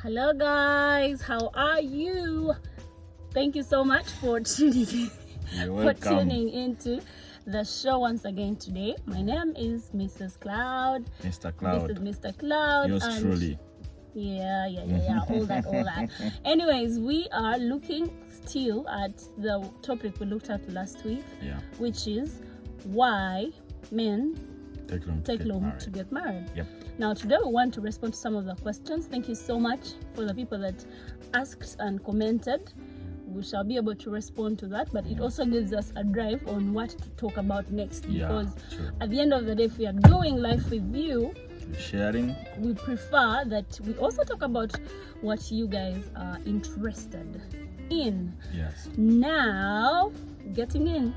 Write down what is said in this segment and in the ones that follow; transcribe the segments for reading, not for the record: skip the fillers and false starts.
Hello guys, how are you? Thank you so much for tuning into the show once again today. My name is Mrs. Cloud. Mr. Cloud. This is Mr. Cloud. Yours truly. Yeah, all that. Anyways, we are looking still at the topic we looked at last week, which is why men take long to get married. Yep. Now today we want to respond to some of the questions. Thank you so much for the people that asked and commented. We shall be able to respond to that, but it also gives us a drive on what to talk about next, because at the end of the day, if we are doing life with you, sharing, we prefer that we also talk about what you guys are interested in. Yes. Now, getting in,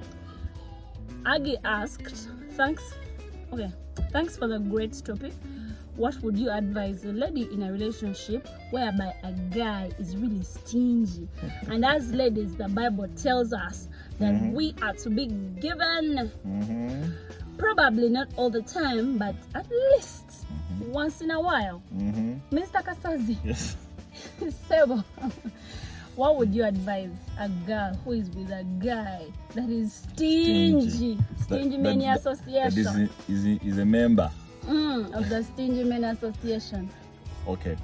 Aggie asked, thanks for the great topic. What would you advise a lady in a relationship whereby a guy is really stingy? And as ladies, the Bible tells us that we are to be given, probably not all the time, but at least once in a while. Mr. Kasazi, yes. Sebo, what would you advise a girl who is with a guy that is stingy? Stingy Men Association. That is a member of the Stingy Men Association. Okay.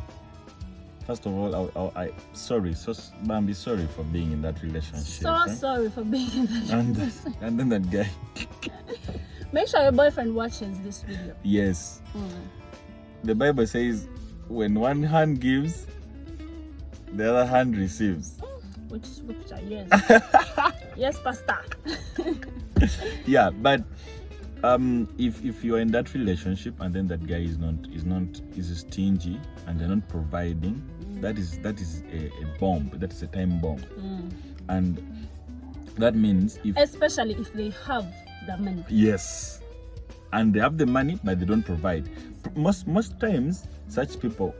First of all, sorry for being in that relationship. Sorry for being in that relationship. And then that guy. Make sure your boyfriend watches this video. Yes. The Bible says, when one hand gives, the other hand receives. Which scripture? Yes. Yes, Pastor. Yeah, but if you're in that relationship and then that guy is stingy and they're not providing, that is a bomb. That is a time bomb. And that means especially if they have the money. Yes. And they have the money but they don't provide. Most times such people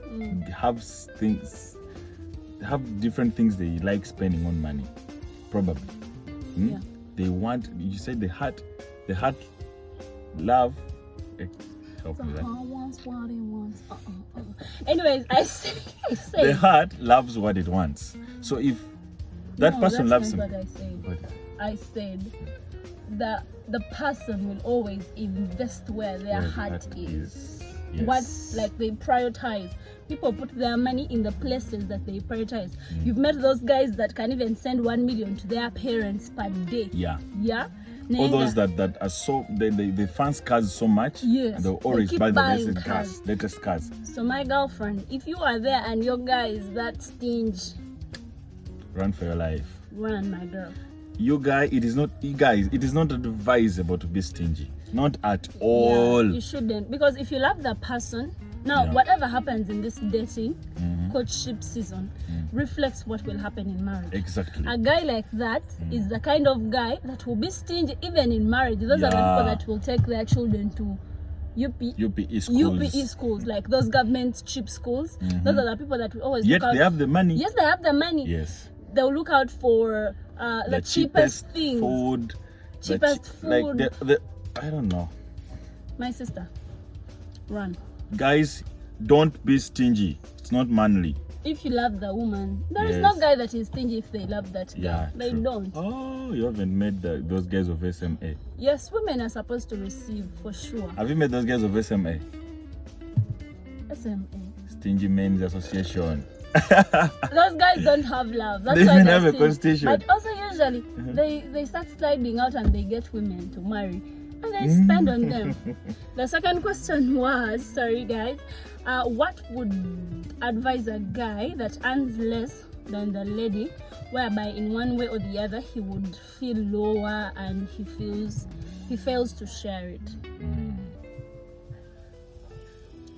have different things they like spending on money. Probably. Yeah. They want, you said the heart love. Help me, the heart wants what it wants. Anyways, I say the heart loves what it wants. So if that person loves him, what I said that the person will always invest where their heart is. Yes. What they prioritize. People put their money in the places that they prioritize. You've met those guys that can even send 1 million to their parents per day. Yeah. All those that are so they fancy cars so much. Yes. They'll always buy the latest cars. So my girlfriend, if you are there and your guy is that stingy, run for your life. Run, my girl. You guys, it is not advisable to be stingy. Not at all. Yeah, you shouldn't, because if you love the person, now whatever happens in this dating courtship season reflects what will happen in marriage. Exactly. A guy like that is the kind of guy that will be stingy even in marriage. Those are the people that will take their children to UPE schools, like those government cheap schools. Those are the people that will always look out. They have the money. Yes, they have the money. Yes. They'll look out for the cheapest things. Food. Food. I don't know. My sister, run. Guys, don't be stingy. It's not manly. If you love the woman, there is no guy that is stingy if they love that girl. Yeah, they don't. Oh, you haven't met those guys of SMA. Yes, women are supposed to receive for sure. Have you met those guys of SMA? SMA. Stingy Men's Association. Those guys don't have love. That's they why even have a constitution. But also usually they start sliding out and they get women to marry. And they spend on them. The second question was, sorry guys, what would advise a guy that earns less than the lady, whereby in one way or the other he would feel lower and he fails to share it?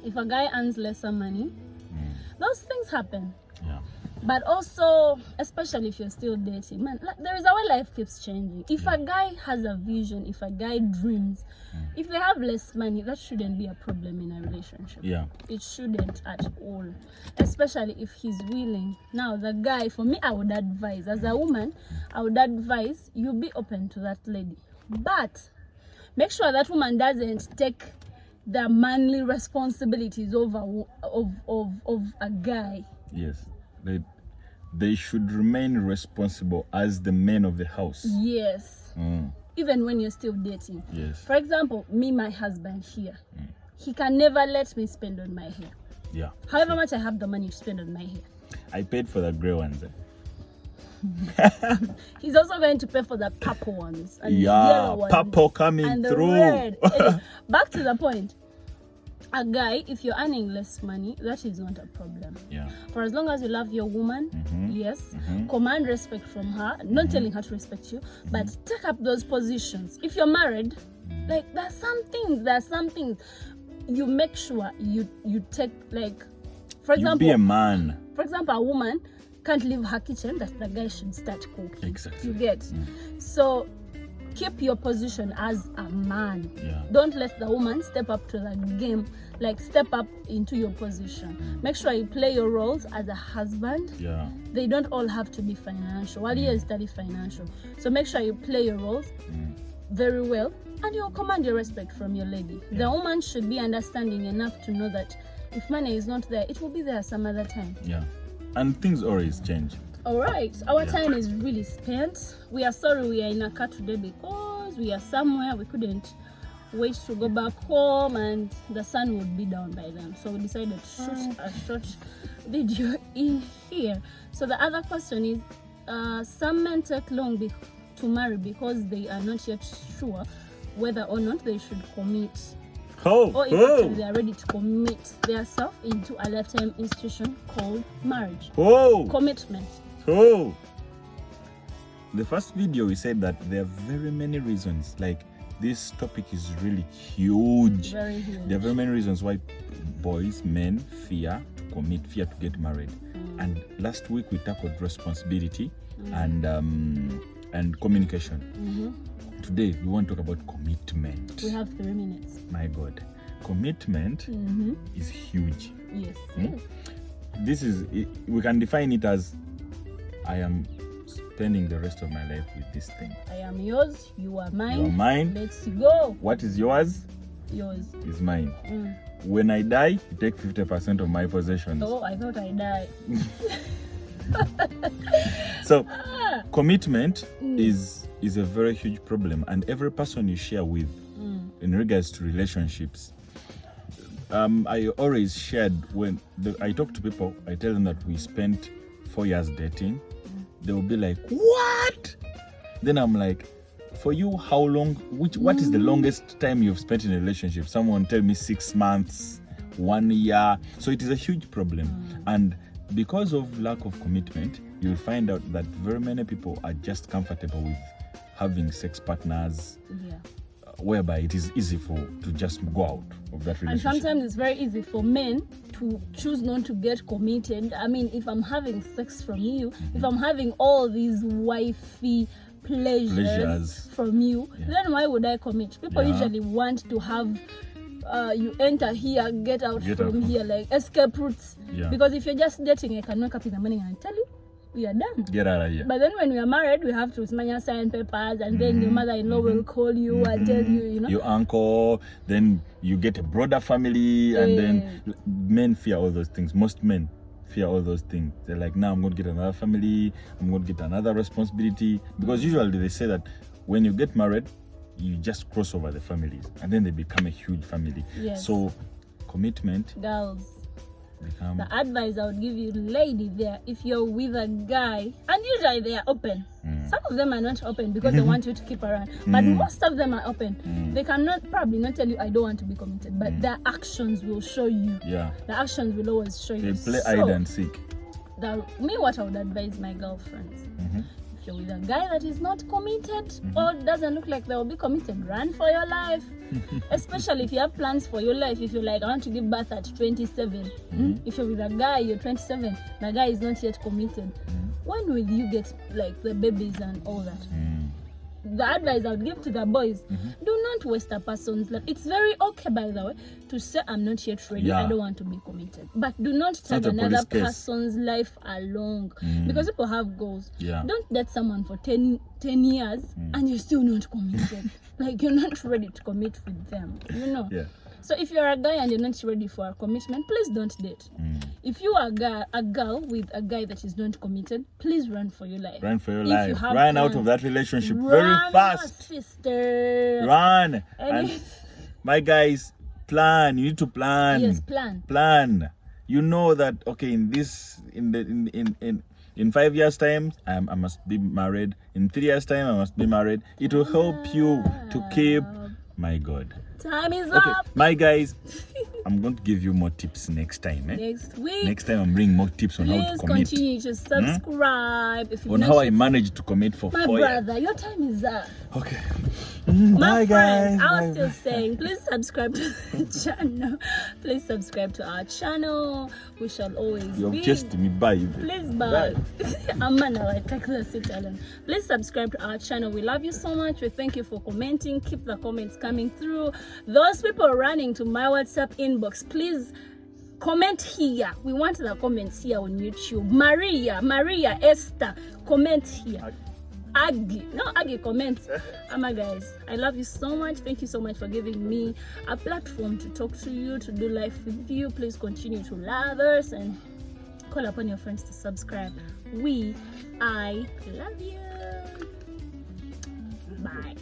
If a guy earns lesser money, those things happen. Yeah. But also, especially if you're still dating, man, there is a way life keeps changing. If a guy has a vision, if a guy dreams, if they have less money, that shouldn't be a problem in a relationship. Yeah. It shouldn't at all. Especially if he's willing. Now, the guy, for me, I would advise, as a woman, I would advise you be open to that lady. But make sure that woman doesn't take the manly responsibilities of a guy. Yes. They should remain responsible as the men of the house. Yes. Even when you're still dating. Yes. For example, me, my husband here, he can never let me spend on my hair. Yeah. However much I have the money to spend on my hair. I paid for the grey ones. He's also going to pay for the purple ones and the Yeah, yellow ones purple coming and the through. red. Anyway, back to the point. A guy, if you're earning less money, that is not a problem. Yeah. For as long as you love your woman, yes, command respect from her. Not telling her to respect you, but take up those positions. If you're married, like there's some things you make sure you take, like, for You example, be a man. for example, a woman can't leave her kitchen, that the guy should start cooking. Exactly. You get? So keep your position as a man. Yeah. Don't let the woman step up to the game, like step up into your position. Make sure you play your roles as a husband. Yeah. They don't all have to be financial. While you study financial, so make sure you play your roles very well, and you'll command your respect from your lady. The woman should be understanding enough to know that if money is not there, it will be there some other time. Yeah. And things always change. All right, our time is really spent. We are sorry we are in a car today because we are somewhere. We couldn't wait to go back home and the sun would be down by then. So we decided to shoot a short video in here. So the other question is, some men take long to marry because they are not yet sure whether or not they should commit. Or if actually they are ready to commit themselves into a lifetime institution called marriage. Commitment. The first video we said that there are very many reasons. Like, this topic is really huge. Very huge. There are very many reasons why men fear to commit, fear to get married. And last week we tackled responsibility and communication. Today we want to talk about commitment. We have 3 minutes. My God, commitment is huge. Yes. This is, we can define it as, I am spending the rest of my life with this thing. I am yours, you are mine. You are mine. Let's go. What is yours? Yours Is mine. When I die, you take 50% of my possessions. Oh, I thought I died. So commitment is a very huge problem, and every person you share with in regards to relationships, I always shared, when I talk to people, I tell them that we spent 4 years dating. They will be like, what? Then I'm like, for you, how long, what is the longest time you've spent in a relationship? Someone tell me 6 months, 1 year. So it is a huge problem. And because of lack of commitment, you'll find out that very many people are just comfortable with having sex partners, whereby it is easy to just go out of that relationship. And sometimes it's very easy for men to choose not to get committed. I mean, if I'm having sex from you, if I'm having all these wifey pleasures from you, then why would I commit? People usually want to have you enter here, get out from here, like escape routes. Because if you're just dating, I can wake up in the morning and tell you, we are done. Get out of here. But then when we are married, we have to sign papers, and then your mother-in-law will call you and tell you, you know. Your uncle, then you get a broader family, and then men fear all those things. Most men fear all those things. They're like, now I'm going to get another family, I'm going to get another responsibility. Because usually they say that when you get married, you just cross over the families, and then they become a huge family. So commitment, girls, the advice I would give you, lady, there, if you're with a guy, and usually they are open. Some of them are not open because they want you to keep around, but most of them are open. They cannot probably not tell you, I don't want to be committed, but their actions will show you. The actions will always show you. They play hide and seek. What I would advise my girlfriends, if you're with a guy that is not committed or doesn't look like they will be committed, run for your life. Especially if you have plans for your life. If you're like, I want to give birth at 27. If you're with a guy, you're 27, the guy is not yet committed. When will you get like the babies and all that? The advice I would give to the boys, do not waste a person's life. It's very okay, by the way, to say, I'm not yet ready, I don't want to be committed. But do not tag another person's life along. Because people have goals. Don't date someone for 10 years and you're still not committed. Like, you're not ready to commit with them, you know. So if you're a guy and you're not ready for a commitment, please don't date. If you are a girl with a guy that is not committed, please run for your life. Run for your If life. you have Run out plans, of that relationship run, very fast. Sister. Run. And And my guys, plan. You need to plan. yes, plan. Plan. You know that okay, in 5 years' time, I must be married. In 3 years' time, I must be married. It will help you to keep. My God. Time is Okay, up. my guys, I'm going to give you more tips next time. Next week. Next time, I'm bringing more tips on how Please to commit. continue to subscribe. If you've On not how I yet- managed to commit for My 4 years. brother, your time is up. Okay. My Bye, friends, guys. I was Bye. still saying, please subscribe to the channel. Please subscribe to our channel. We shall always You've be. chased me by. Please bye. I'm now I take the sit alone. Please subscribe to our channel. We love you so much. We thank you for commenting. Keep the comments coming through. Those people running to my WhatsApp inbox, please comment here. We want the comments here on YouTube. Maria, Esther, comment here. Aggie, comment. My guys, I love you so much. Thank you so much for giving me a platform to talk to you, to do life with you. Please continue to love us and call upon your friends to subscribe. I love you. Bye.